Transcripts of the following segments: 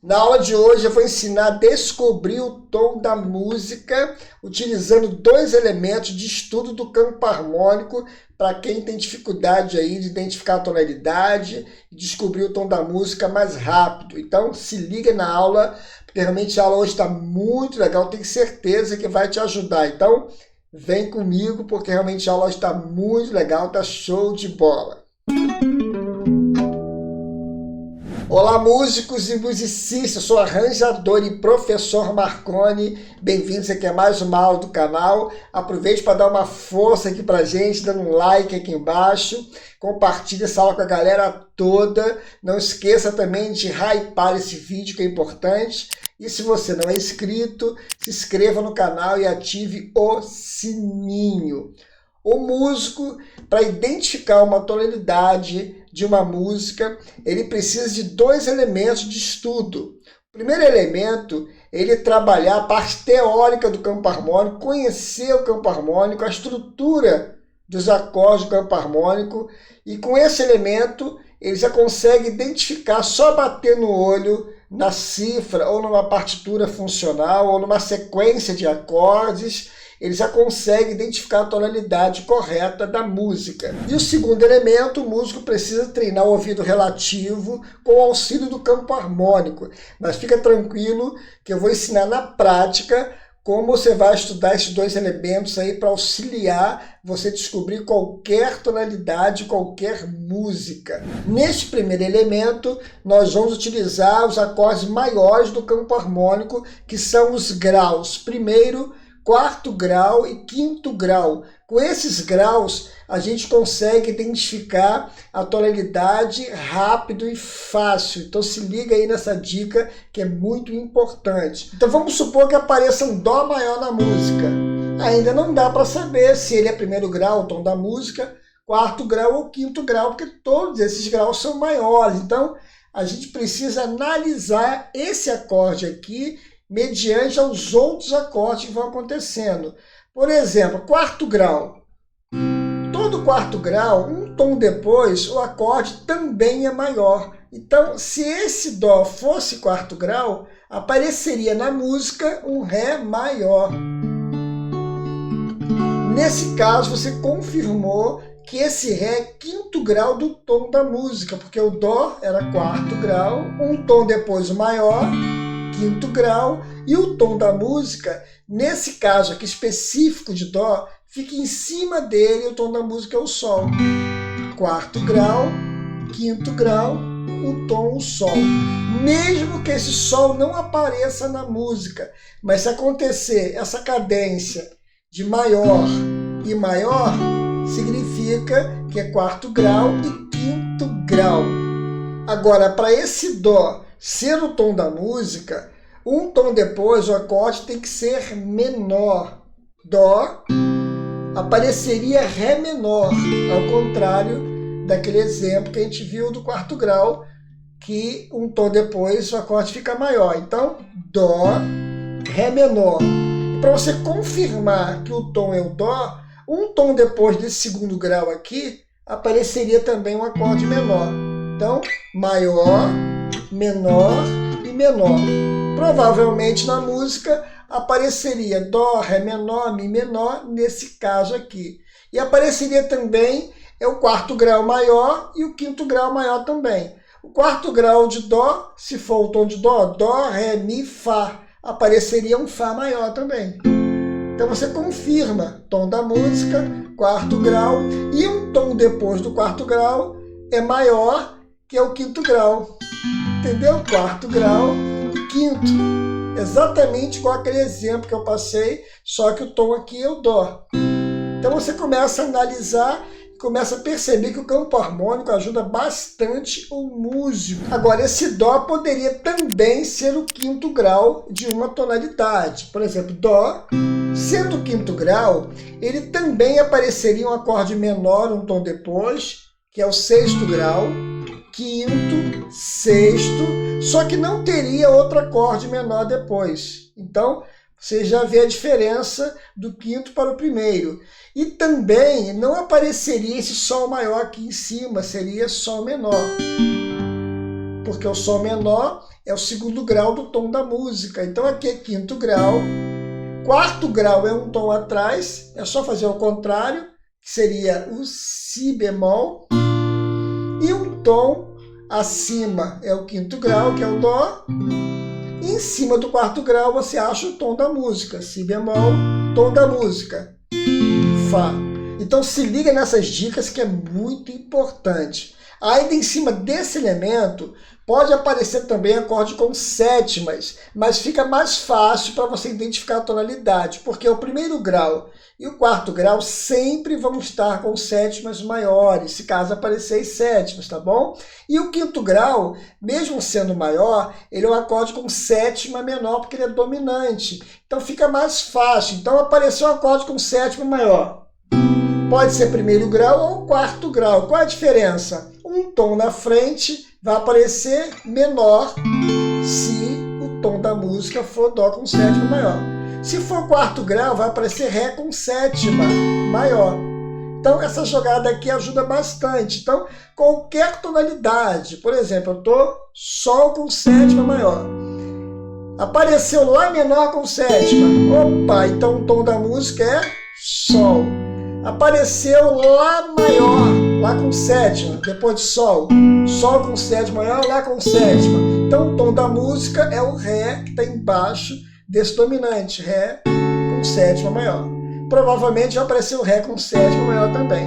Na aula de hoje eu vou ensinar a descobrir o tom da música utilizando dois elementos de estudo do campo harmônico para quem tem dificuldade aí de identificar a tonalidade e descobrir o tom da música mais rápido. Então se liga na aula, porque realmente a aula hoje está muito legal, tenho certeza que vai te ajudar. Então vem comigo porque realmente a aula está muito legal, está show de bola. Olá, músicos e musicistas, eu sou arranjador e professor Marconi. Bem-vindos aqui a mais uma aula do canal. Aproveite para dar uma força aqui para a gente, dando um like aqui embaixo. Compartilhe essa aula com a galera toda. Não esqueça também de hypar esse vídeo, que é importante. E se você não é inscrito, se inscreva no canal e ative o sininho. O músico, para identificar uma tonalidade de uma música, ele precisa de dois elementos de estudo. O primeiro elemento, ele trabalhar a parte teórica do campo harmônico, conhecer o campo harmônico, a estrutura dos acordes do campo harmônico, e com esse elemento ele já consegue identificar só bater no olho na cifra, ou numa partitura funcional, ou numa sequência de acordes, ele já consegue identificar a tonalidade correta da música. E o segundo elemento, o músico precisa treinar o ouvido relativo com o auxílio do campo harmônico. Mas fica tranquilo que eu vou ensinar na prática como você vai estudar esses dois elementos aí para auxiliar você descobrir qualquer tonalidade, qualquer música. Neste primeiro elemento, nós vamos utilizar os acordes maiores do campo harmônico, que são os graus. Primeiro, quarto grau e quinto grau. Com esses graus, a gente consegue identificar a tonalidade rápido e fácil. Então se liga aí nessa dica que é muito importante. Então vamos supor que apareça um Dó maior na música. Ainda não dá para saber se ele é primeiro grau, o tom da música, quarto grau ou quinto grau, porque todos esses graus são maiores. Então a gente precisa analisar esse acorde aqui mediante aos outros acordes que vão acontecendo. Por exemplo, quarto grau. Todo quarto grau, um tom depois, o acorde também é maior. Então, se esse Dó fosse quarto grau, apareceria na música um Ré maior. Nesse caso, você confirmou que esse Ré é quinto grau do tom da música, porque o Dó era quarto grau, um tom depois o maior, quinto grau, e o tom da música, nesse caso aqui específico de Dó, fica em cima dele, o tom da música é o Sol. Quarto grau, quinto grau, o tom o Sol. Mesmo que esse Sol não apareça na música, mas se acontecer essa cadência de maior e maior, significa que é quarto grau e quinto grau. Agora, para esse Dó ser o tom da música, um tom depois o acorde tem que ser menor. Dó apareceria Ré menor, ao contrário daquele exemplo que a gente viu do quarto grau, que um tom depois o acorde fica maior. Então, Dó, Ré menor. E para você confirmar que o tom é o Dó, um tom depois desse segundo grau aqui, apareceria também um acorde menor. Então, maior, menor e menor. Provavelmente na música apareceria Dó, Ré menor, Mi menor, nesse caso aqui. E apareceria também o quarto grau maior e o quinto grau maior também. O quarto grau de Dó, se for o tom de Dó, Dó, Ré, Mi, Fá, apareceria um Fá maior também. Então você confirma tom da música, quarto grau, e um tom depois do quarto grau é maior que é o quinto grau. Entendeu? Quarto grau e quinto. Exatamente igual aquele exemplo que eu passei, só que o tom aqui é o Dó. Então você começa a analisar e começa a perceber que o campo harmônico ajuda bastante o músico. Agora, esse Dó poderia também ser o quinto grau de uma tonalidade. Por exemplo, Dó, sendo o quinto grau, ele também apareceria um acorde menor um tom depois, que é o sexto grau, quinto, sexto, só que não teria outro acorde menor depois. Então, você já vê a diferença do quinto para o primeiro. E também não apareceria esse Sol maior aqui em cima, seria Sol menor. Porque o Sol menor é o segundo grau do tom da música. Então aqui é quinto grau, quarto grau é um tom atrás, é só fazer o contrário, que seria o si bemol, e um tom acima é o quinto grau, que é o dó, e em cima do quarto grau você acha o tom da música, si bemol, tom da música, fá. Então se liga nessas dicas que é muito importante. Ainda em cima desse elemento, pode aparecer também acorde com sétimas, mas fica mais fácil para você identificar a tonalidade, porque o primeiro grau e o quarto grau sempre vão estar com sétimas maiores, se caso aparecer as sétimas, tá bom? E o quinto grau, mesmo sendo maior, ele é um acorde com sétima menor, porque ele é dominante. Então fica mais fácil. Então apareceu um acorde com sétima maior. Pode ser primeiro grau ou quarto grau. Qual é a diferença? Um tom na frente vai aparecer menor se o tom da música for dó com sétima maior. Se for quarto grau, vai aparecer ré com sétima maior. Então, essa jogada aqui ajuda bastante. Então, qualquer tonalidade, por exemplo, eu estou sol com sétima maior. Apareceu lá menor com sétima. Opa, então o tom da música é sol. Apareceu lá maior, lá com sétima, depois de sol. Sol com sétima maior, lá com sétima. Então o tom da música é o ré que está embaixo desse dominante, ré com sétima maior. Provavelmente vai aparecer o ré com sétima maior também.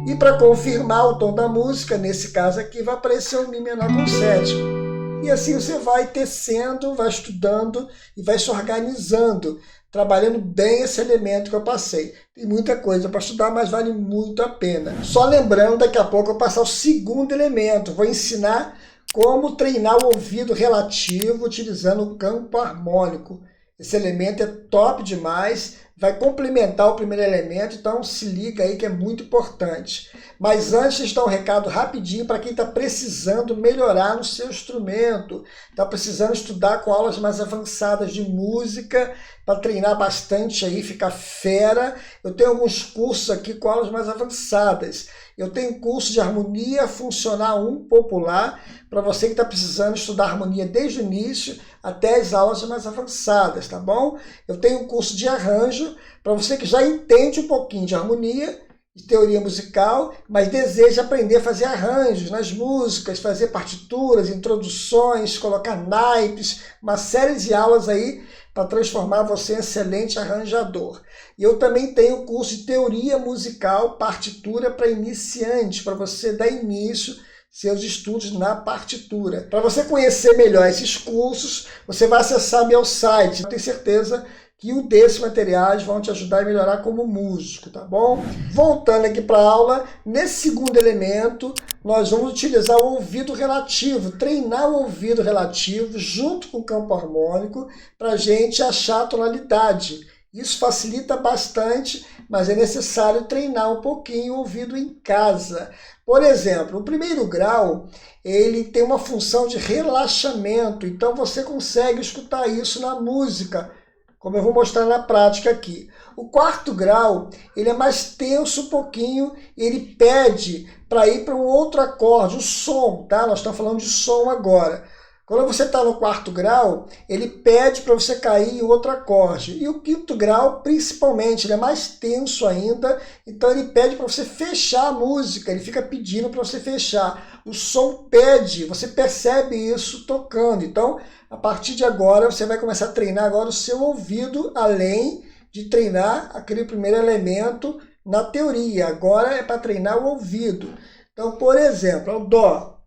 E para confirmar o tom da música, nesse caso aqui, vai aparecer o mi menor com sétima. E assim você vai tecendo, vai estudando e vai se organizando, trabalhando bem esse elemento que eu passei. Tem muita coisa para estudar, mas vale muito a pena. Só lembrando, daqui a pouco eu vou passar o segundo elemento. Vou ensinar como treinar o ouvido relativo utilizando o campo harmônico. Esse elemento é top demais, vai complementar o primeiro elemento, então se liga aí que é muito importante. Mas antes, está um recado rapidinho para quem está precisando melhorar no seu instrumento, está precisando estudar com aulas mais avançadas de música, para treinar bastante aí, ficar fera. Eu tenho alguns cursos aqui com aulas mais avançadas. Eu tenho curso de harmonia funcional 1 popular, para você que está precisando estudar harmonia desde o início até as aulas mais avançadas, tá bom? Eu tenho um curso de arranjo, para você que já entende um pouquinho de harmonia, de teoria musical, mas deseja aprender a fazer arranjos nas músicas, fazer partituras, introduções, colocar naipes, uma série de aulas aí para transformar você em excelente arranjador. E eu também tenho o curso de teoria musical, partitura para iniciantes, para você dar início seus estudos na partitura. Para você conhecer melhor esses cursos, você vai acessar meu site. Eu tenho certeza que um desses materiais vão te ajudar a melhorar como músico, tá bom? Voltando aqui para a aula, nesse segundo elemento, nós vamos utilizar o ouvido relativo, treinar o ouvido relativo junto com o campo harmônico para a gente achar a tonalidade. Isso facilita bastante, mas é necessário treinar um pouquinho o ouvido em casa. Por exemplo, o primeiro grau, ele tem uma função de relaxamento, então você consegue escutar isso na música, como eu vou mostrar na prática aqui. O quarto grau, ele é mais tenso um pouquinho, ele pede para ir para um outro acorde, o som, tá? Nós estamos falando de som agora. Quando você está no quarto grau, ele pede para você cair em outro acorde. E o quinto grau, principalmente, ele é mais tenso ainda, então ele pede para você fechar a música, ele fica pedindo para você fechar. O som pede, você percebe isso tocando. Então, a partir de agora, você vai começar a treinar agora o seu ouvido, além de treinar aquele primeiro elemento na teoria. Agora é para treinar o ouvido. Então, por exemplo, o dó,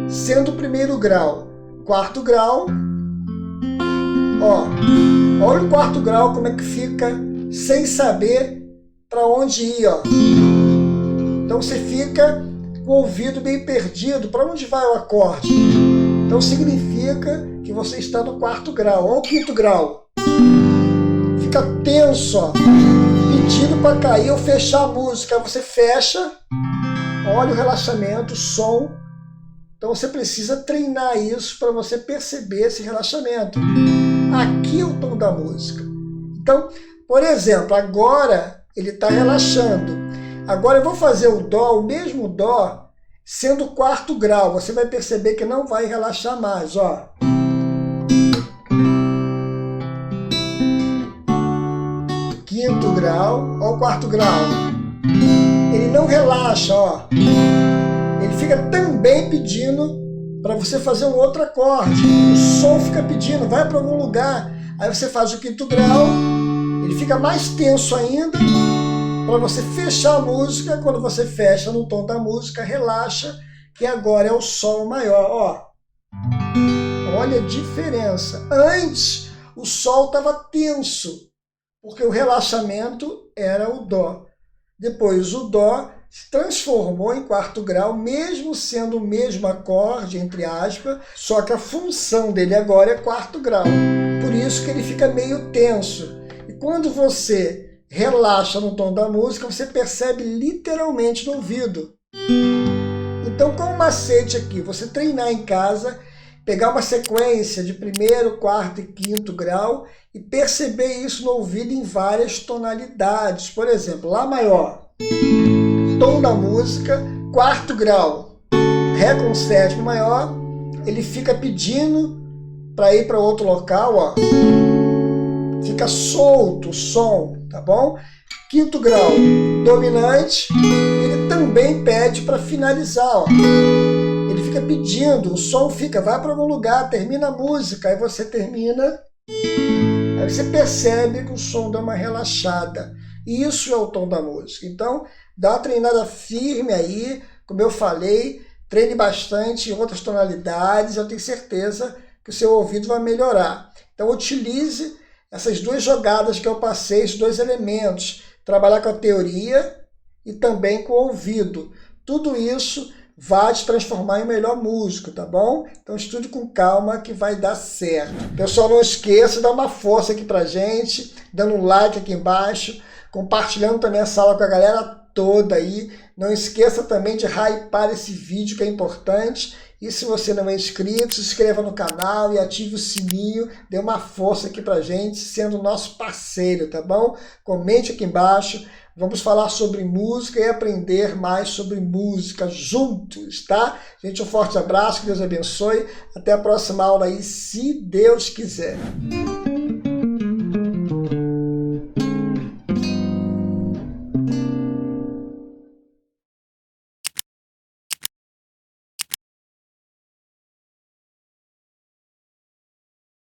sendo o primeiro grau, quarto grau, ó, olha o quarto grau como é que fica sem saber para onde ir, ó. Então você fica com o ouvido bem perdido, para onde vai o acorde? Então significa que você está no quarto grau. Olha o quinto grau, fica tenso, ó, pedindo para cair ou fechar a música. Você fecha, olha o relaxamento, o som. Então você precisa treinar isso para você perceber esse relaxamento. Aqui é o tom da música. Então, por exemplo, agora ele está relaxando. Agora eu vou fazer o dó, o mesmo dó, sendo quarto grau. Você vai perceber que não vai relaxar mais, ó. Quinto grau, ó o quarto grau. Ele não relaxa, ó. Ele fica também pedindo para você fazer um outro acorde. O som fica pedindo, vai para algum lugar. Aí você faz o quinto grau, ele fica mais tenso ainda, para você fechar a música. Quando você fecha no tom da música, relaxa, que agora é o sol maior, ó. Olha a diferença. Antes, o sol estava tenso, porque o relaxamento era o dó. Depois, o dó se transformou em quarto grau, mesmo sendo o mesmo acorde, entre aspas, só que a função dele agora é quarto grau. Por isso que ele fica meio tenso. E quando você relaxa no tom da música, você percebe literalmente no ouvido. Então, com o macete aqui, você treinar em casa, pegar uma sequência de primeiro, quarto e quinto grau e perceber isso no ouvido em várias tonalidades. Por exemplo, Lá maior, tom da música, quarto grau, Ré com sétimo maior, ele fica pedindo para ir para outro local, ó. Fica solto o som, tá bom? Quinto grau, dominante, ele também pede para finalizar, ó. Ele fica pedindo, o som fica, vai para algum lugar, termina a música, aí você termina, aí você percebe que o som dá uma relaxada. Isso é o tom da música. Então, dá uma treinada firme aí, como eu falei, treine bastante em outras tonalidades, eu tenho certeza que o seu ouvido vai melhorar. Então, utilize essas duas jogadas que eu passei, esses dois elementos, trabalhar com a teoria e também com o ouvido. Tudo isso vai te transformar em melhor músico, tá bom? Então estude com calma que vai dar certo. Pessoal, não esqueça, dá uma força aqui pra gente, dando um like aqui embaixo, compartilhando também essa aula com a galera toda aí. Não esqueça também de hypar esse vídeo, que é importante. E se você não é inscrito, se inscreva no canal e ative o sininho. Dê uma força aqui pra gente, sendo nosso parceiro, tá bom? Comente aqui embaixo. Vamos falar sobre música e aprender mais sobre música juntos, tá? Gente, um forte abraço, que Deus abençoe. Até a próxima aula aí, se Deus quiser.